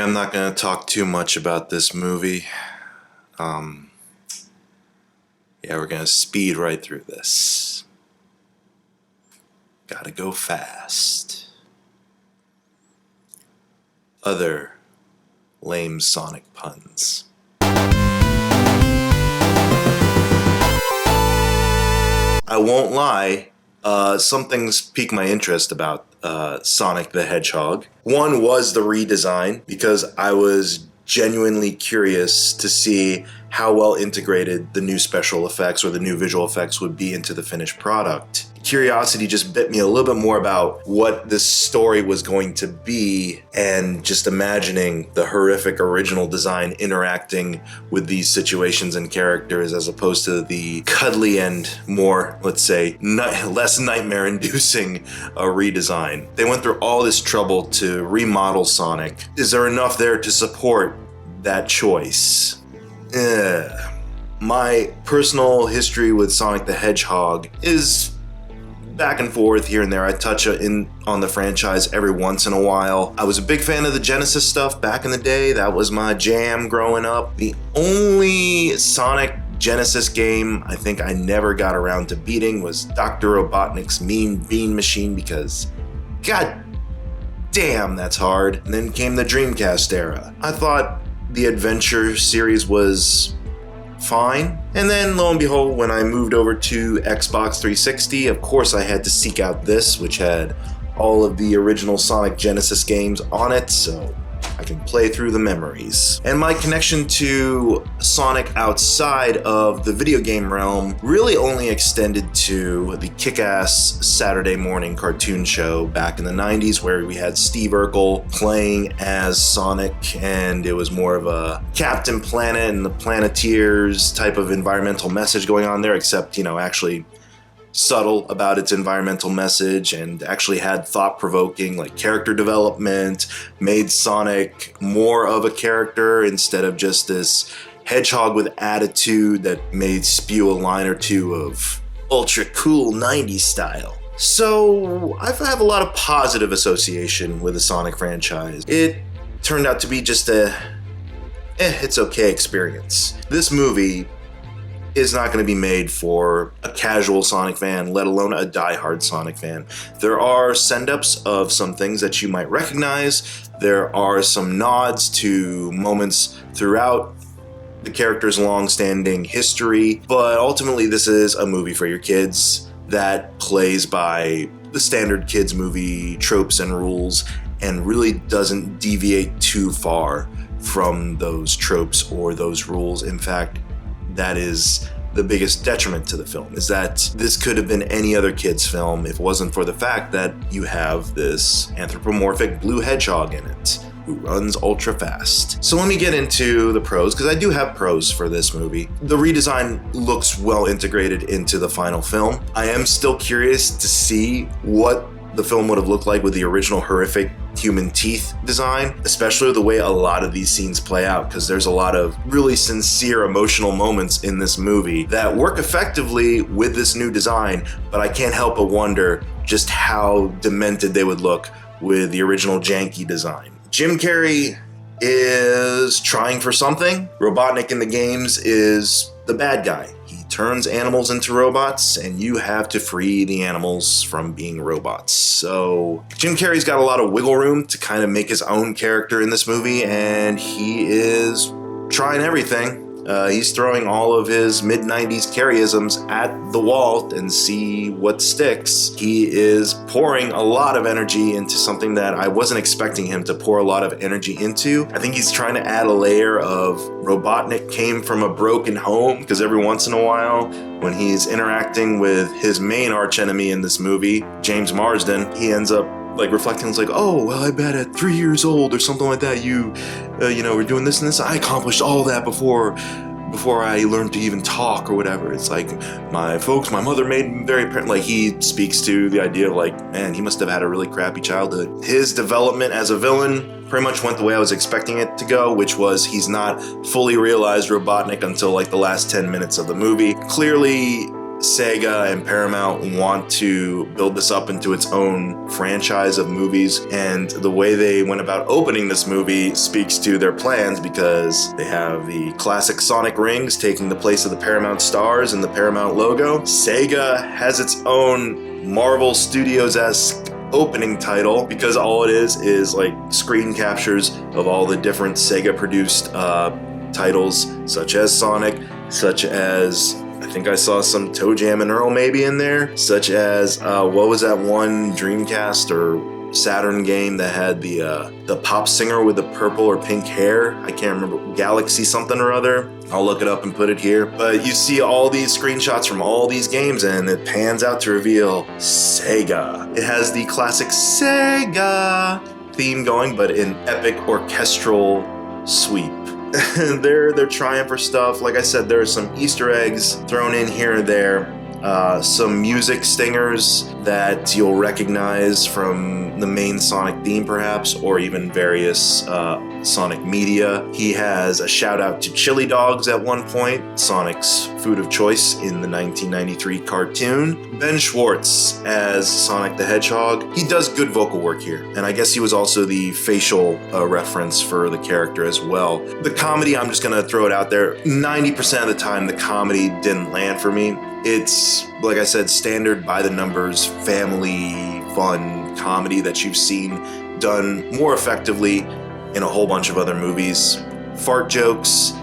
I'm not going to talk too much about this movie. We're going to speed right through this. Gotta go fast. Other lame Sonic puns. I won't lie, some things piqued my interest about Sonic the Hedgehog. One was the redesign, because I was genuinely curious to see how well integrated the new special effects or the new visual effects would be into the finished product. Curiosity just bit me a little bit more about what this story was going to be, and just imagining the horrific original design interacting with these situations and characters as opposed to the cuddly and more, let's say, less nightmare-inducing redesign. They went through all this trouble to remodel Sonic. Is there enough there to support that choice? My personal history with Sonic the Hedgehog is back and forth here and there. I touch on the franchise every once in a while. I was a big fan of the Genesis stuff back in the day. That was my jam growing up. The only Sonic Genesis game I think I never got around to beating was Dr. Robotnik's Mean Bean Machine, because god damn, that's hard. And then came the Dreamcast era. I thought the Adventure series was fine. And then lo and behold, when I moved over to Xbox 360, of course I had to seek out this, which had all of the original Sonic Genesis games on it, so I can play through the memories. And my connection to Sonic outside of the video game realm really only extended to the kick-ass Saturday morning cartoon show back in the 90s, where we had Steve Urkel playing as Sonic, and it was more of a Captain Planet and the Planeteers type of environmental message going on there, except, actually subtle about its environmental message, and actually had thought-provoking character development, made Sonic more of a character instead of just this hedgehog with attitude that may spew a line or two of ultra cool 90s style. So I have a lot of positive association with the Sonic franchise. It turned out to be just it's okay experience. This movie is not going to be made for a casual Sonic fan, let alone a diehard Sonic fan. There are send-ups of some things that you might recognize. There are some nods to moments throughout the character's long-standing history, but ultimately this is a movie for your kids that plays by the standard kids movie tropes and rules, and really doesn't deviate too far from those tropes or those rules. In fact, that is the biggest detriment to the film, is that this could have been any other kid's film if it wasn't for the fact that you have this anthropomorphic blue hedgehog in it who runs ultra fast. So let me get into the pros, because I do have pros for this movie. The redesign looks well integrated into the final film. I am still curious to see what the film would have looked like with the original horrific human teeth design, especially the way a lot of these scenes play out, because there's a lot of really sincere emotional moments in this movie that work effectively with this new design, but I can't help but wonder just how demented they would look with the original janky design. Jim Carrey is trying for something. Robotnik in the games is the bad guy. He turns animals into robots, and you have to free the animals from being robots. So Jim Carrey's got a lot of wiggle room to kind of make his own character in this movie, and he is trying everything. He's throwing all of his mid-90s Carreyisms at the wall and see what sticks. He is pouring a lot of energy into something that I wasn't expecting him to pour a lot of energy into. I think he's trying to add a layer of Robotnik came from a broken home, because every once in a while, when he's interacting with his main archenemy in this movie, James Marsden, he ends up reflecting, it's oh, well, I bet at 3 years old or something like that, you were doing this and this. I accomplished all that before I learned to even talk or whatever. It's my mother made me very apparent. He speaks to the idea of man, he must have had a really crappy childhood. His development as a villain pretty much went the way I was expecting it to go, which was he's not fully realized Robotnik until the last 10 minutes of the movie. Clearly, Sega and Paramount want to build this up into its own franchise of movies, and the way they went about opening this movie speaks to their plans, because they have the classic Sonic rings taking the place of the Paramount stars and the Paramount logo. Sega has its own Marvel Studios-esque opening title, because all it is like screen captures of all the different Sega produced titles, such as Sonic, such as, I think I saw some Toe Jam and Earl maybe in there, such as what was that one Dreamcast or Saturn game that had the pop singer with the purple or pink hair? I can't remember, Galaxy something or other. I'll look it up and put it here. But you see all these screenshots from all these games, and it pans out to reveal Sega. It has the classic Sega theme going, but in epic orchestral sweep. They're trying for stuff. Like I said, there are some Easter eggs thrown in here and there. Some music stingers that you'll recognize from the main Sonic theme perhaps, or even various Sonic media. He has a shout out to chili dogs at one point, Sonic's food of choice in the 1993 cartoon. Ben Schwartz as Sonic the Hedgehog. He does good vocal work here, and I guess he was also the facial reference for the character as well. The comedy, I'm just gonna throw it out there, 90% of the time the comedy didn't land for me. It's, like I said, standard by the numbers, family, fun comedy that you've seen done more effectively in a whole bunch of other movies. Fart jokes,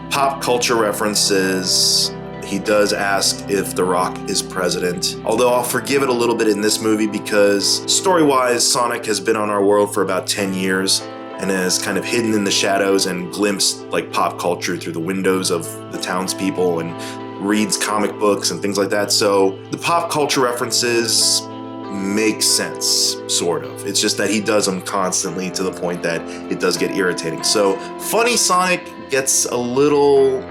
pop culture references. He does ask if The Rock is president, although I'll forgive it a little bit in this movie because story-wise, Sonic has been on our world for about 10 years and has kind of hidden in the shadows and glimpsed like pop culture through the windows of the townspeople and reads comic books and things like that. So the pop culture references make sense, sort of. It's just that he does them constantly to the point that it does get irritating. So funny Sonic gets a little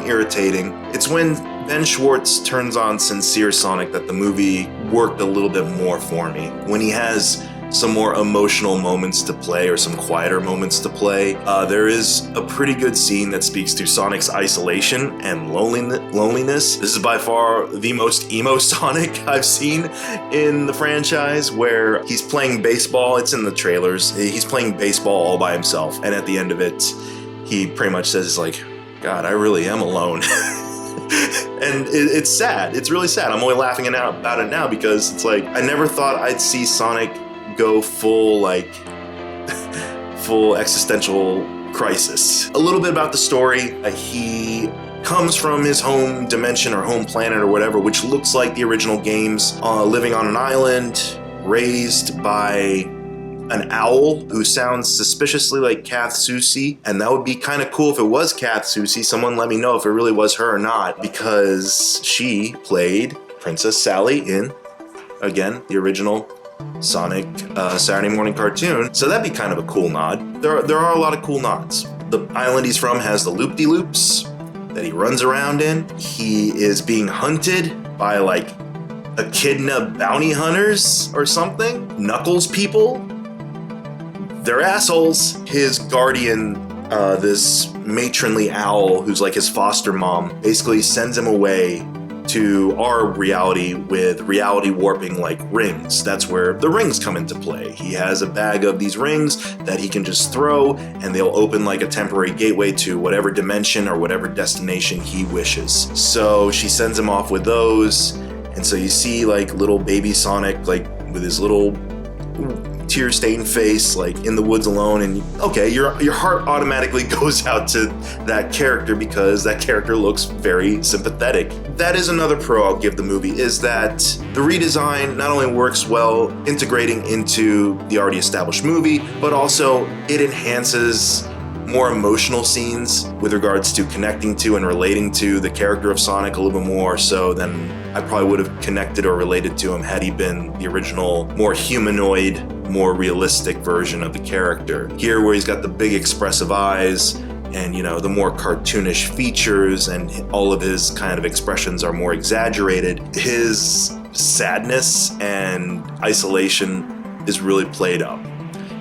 irritating. It's when Ben Schwartz turns on sincere Sonic that the movie worked a little bit more for me. When he has some more emotional moments to play or some quieter moments to play. There is a pretty good scene that speaks to Sonic's isolation and loneliness. This is by far the most emo Sonic I've seen in the franchise, where he's playing baseball. It's in the trailers. He's playing baseball all by himself, and at the end of it, he pretty much says, like, God, I really am alone. And it's sad. It's really sad. I'm only laughing about it now because it's like, I never thought I'd see Sonic go full existential crisis. A little bit about the story. He comes from his home dimension or home planet or whatever, which looks like the original games, living on an island, raised by an owl who sounds suspiciously like Kath Soucie, and that would be kind of cool if it was Kath Soucie. Someone let me know if it really was her or not, because she played Princess Sally in, again, the original Sonic Saturday morning cartoon, so that'd be kind of a cool nod. There are a lot of cool nods. The island he's from has the loop-de-loops that he runs around in. He is being hunted by like echidna bounty hunters or something. Knuckles people. They're assholes. His guardian, this matronly owl who's like his foster mom, basically sends him away to our reality with reality warping like rings. That's where the rings come into play. He has a bag of these rings that he can just throw, and they'll open like a temporary gateway to whatever dimension or whatever destination he wishes. So she sends him off with those, and so you see like little baby Sonic like with his little tear-stained face, like in the woods alone, and okay, your heart automatically goes out to that character because that character looks very sympathetic. That is another pro I'll give the movie, is that the redesign not only works well integrating into the already established movie, but also it enhances more emotional scenes with regards to connecting to and relating to the character of Sonic a little bit more so than I probably would have connected or related to him had he been the original, more humanoid, more realistic version of the character. Here, where he's got the big expressive eyes and, you know, the more cartoonish features and all of his kind of expressions are more exaggerated, his sadness and isolation is really played up.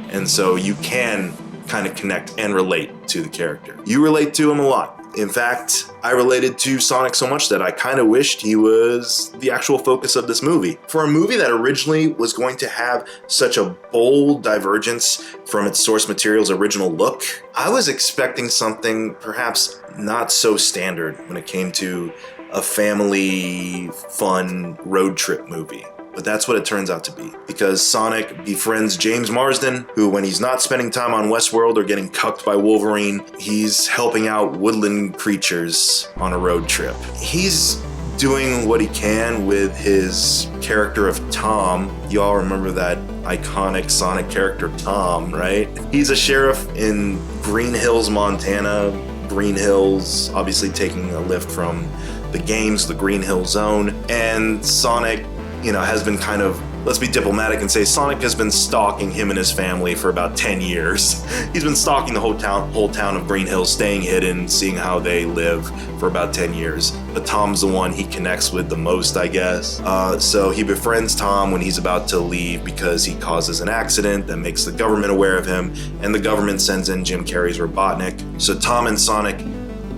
And so you can kind of connect and relate to the character. You relate to him a lot. In fact, I related to Sonic so much that I kind of wished he was the actual focus of this movie. For a movie that originally was going to have such a bold divergence from its source material's original look, I was expecting something perhaps not so standard when it came to a family fun road trip movie. But that's what it turns out to be, because Sonic befriends James Marsden, who, when he's not spending time on Westworld or getting cucked by Wolverine, he's helping out woodland creatures on a road trip. He's doing what he can with his character of Tom. You all remember that iconic Sonic character Tom, right? He's a sheriff in Green Hills, Montana. Green Hills, obviously taking a lift from the games, the Green Hill Zone, and Sonic has been kind of, let's be diplomatic and say Sonic has been stalking him and his family for about 10 years. He's been stalking the whole town of Green Hills, staying hidden, seeing how they live for about 10 years. But Tom's the one he connects with the most, I guess. So he befriends Tom when he's about to leave because he causes an accident that makes the government aware of him, and the government sends in Jim Carrey's Robotnik. So Tom and Sonic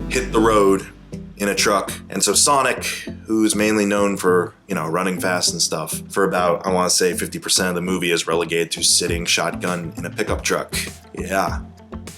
hit the road in a truck. And so Sonic, who's mainly known for, running fast and stuff, for about, I want to say 50% of the movie is relegated to sitting shotgun in a pickup truck. Yeah.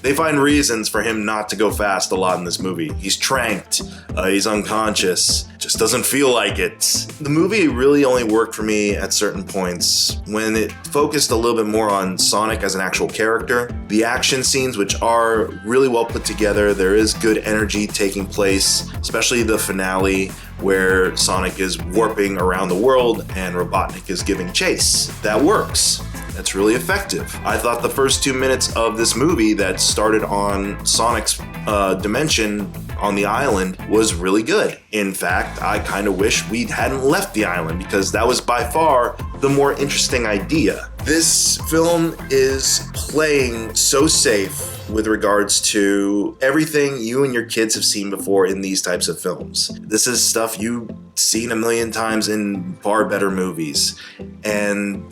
They find reasons for him not to go fast a lot in this movie. He's tranked, he's unconscious, just doesn't feel like it. The movie really only worked for me at certain points when it focused a little bit more on Sonic as an actual character. The action scenes, which are really well put together, there is good energy taking place, especially the finale where Sonic is warping around the world and Robotnik is giving chase. That works. That's really effective. I thought the first 2 minutes of this movie that started on Sonic's dimension on the island was really good. In fact, I kind of wish we hadn't left the island because that was by far the more interesting idea. This film is playing so safe with regards to everything you and your kids have seen before in these types of films. This is stuff you've seen a million times in far better movies. And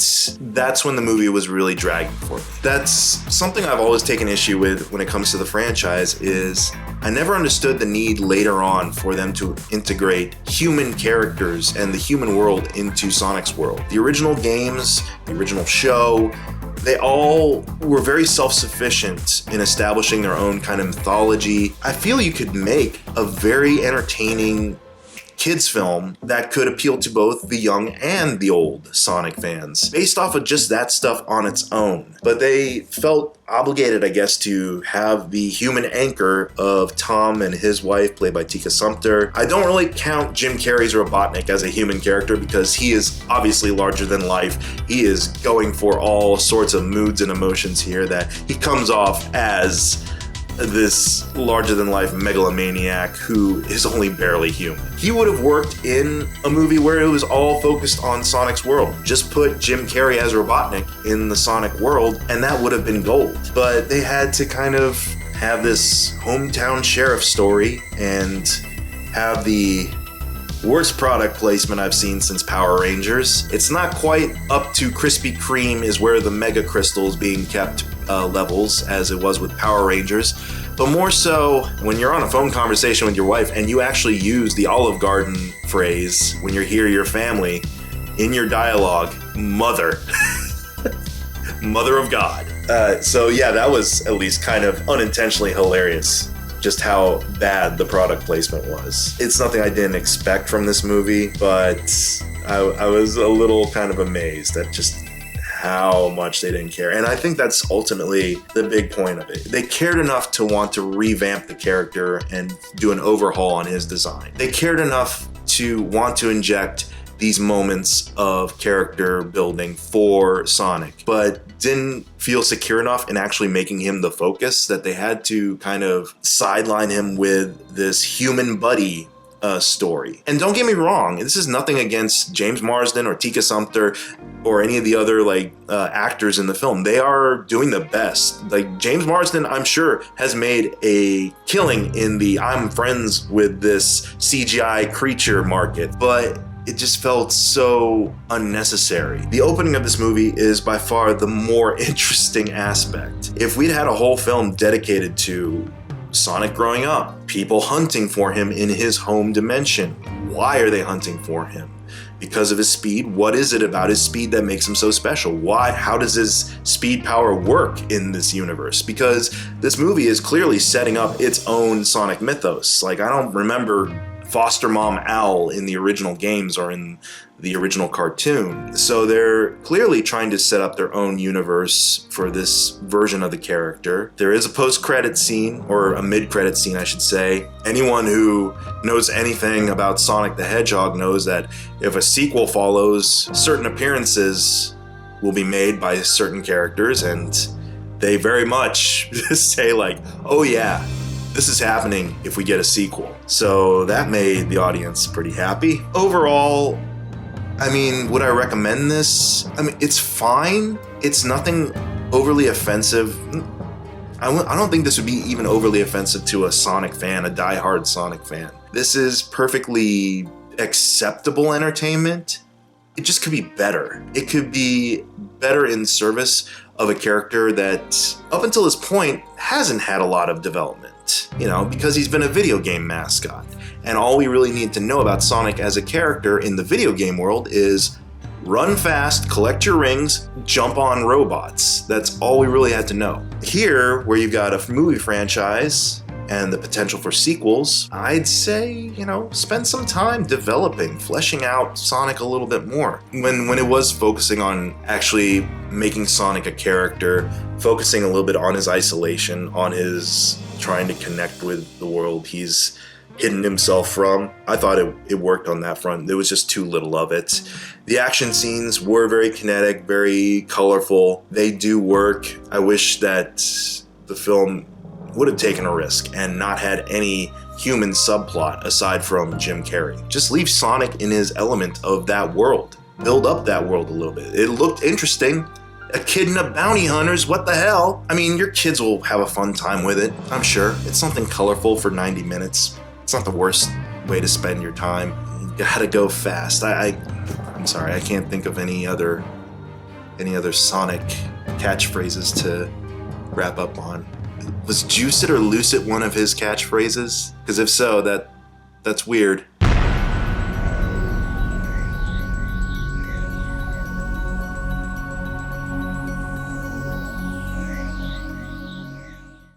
that's when the movie was really dragging for me. That's something I've always taken issue with when it comes to the franchise is I never understood the need later on for them to integrate human characters and the human world into Sonic's world. The original games, the original show, they all were very self-sufficient in establishing their own kind of mythology. I feel you could make a very entertaining kids film that could appeal to both the young and the old Sonic fans based off of just that stuff on its own. But they felt obligated, I guess, to have the human anchor of Tom and his wife, played by Tika Sumpter. I don't really count Jim Carrey's Robotnik as a human character because he is obviously larger than life. He is going for all sorts of moods and emotions here that he comes off as this larger-than-life megalomaniac who is only barely human. He would have worked in a movie where it was all focused on Sonic's world. Just put Jim Carrey as Robotnik in the Sonic world, and that would have been gold. But they had to kind of have this hometown sheriff story and have the worst product placement I've seen since Power Rangers. It's not quite up to Krispy Kreme is where the Mega Crystals being kept levels as it was with Power Rangers, but more so when you're on a phone conversation with your wife and you actually use the Olive Garden phrase when you hear your family in your dialogue, mother. Mother of God. So yeah, that was at least kind of unintentionally hilarious, just how bad the product placement was. It's nothing I didn't expect from this movie, but I was a little kind of amazed at just how much they didn't care. And I think that's ultimately the big point of it. They cared enough to want to revamp the character and do an overhaul on his design. They cared enough to want to inject these moments of character building for Sonic, but didn't feel secure enough in actually making him the focus that they had to kind of sideline him with this human buddy story. And don't get me wrong, this is nothing against James Marsden or Tika Sumpter or any of the other actors in the film. They are doing the best. James Marsden, I'm sure, has made a killing in the I'm friends with this CGI creature market, but it just felt so unnecessary. The opening of this movie is by far the more interesting aspect. If we'd had a whole film dedicated to Sonic growing up, people hunting for him in his home dimension. Why are they hunting for him? Because of his speed? What is it about his speed that makes him so special? Why? How does his speed power work in this universe? Because this movie is clearly setting up its own Sonic mythos. Like, I don't remember Foster Mom Owl in the original games or in the original cartoon. So they're clearly trying to set up their own universe for this version of the character. There is a post-credit scene, or a mid-credit scene, I should say. Anyone who knows anything about Sonic the Hedgehog knows that if a sequel follows, certain appearances will be made by certain characters, and they very much say like, oh yeah, this is happening if we get a sequel. So that made the audience pretty happy. Overall, I mean, would I recommend this? I mean, it's fine. It's nothing overly offensive. I don't think this would be even overly offensive to a Sonic fan, a diehard Sonic fan. This is perfectly acceptable entertainment. It just could be better. It could be better in service of a character that, up until this point, hasn't had a lot of development. You know, because he's been a video game mascot. And all we really need to know about Sonic as a character in the video game world is run fast, collect your rings, jump on robots. That's all we really had to know. Here, where you've got a movie franchise and the potential for sequels, I'd say, you know, spend some time developing, fleshing out Sonic a little bit more. When it was focusing on actually making Sonic a character, focusing a little bit on his isolation, on his trying to connect with the world he's hidden himself from, I thought it worked on that front. There was just too little of it. The action scenes were very kinetic, very colorful. They do work. I wish that the film would have taken a risk and not had any human subplot aside from Jim Carrey. Just leave Sonic in his element of that world. Build up that world a little bit. It looked interesting. A kid and a bounty hunters, what the hell? I mean, your kids will have a fun time with it, I'm sure. It's something colorful for 90 minutes. It's not the worst way to spend your time. You gotta go fast. I'm sorry, I can't think of any other Sonic catchphrases to wrap up on. Was juice it or loose it one of his catchphrases? Because if so, that's weird.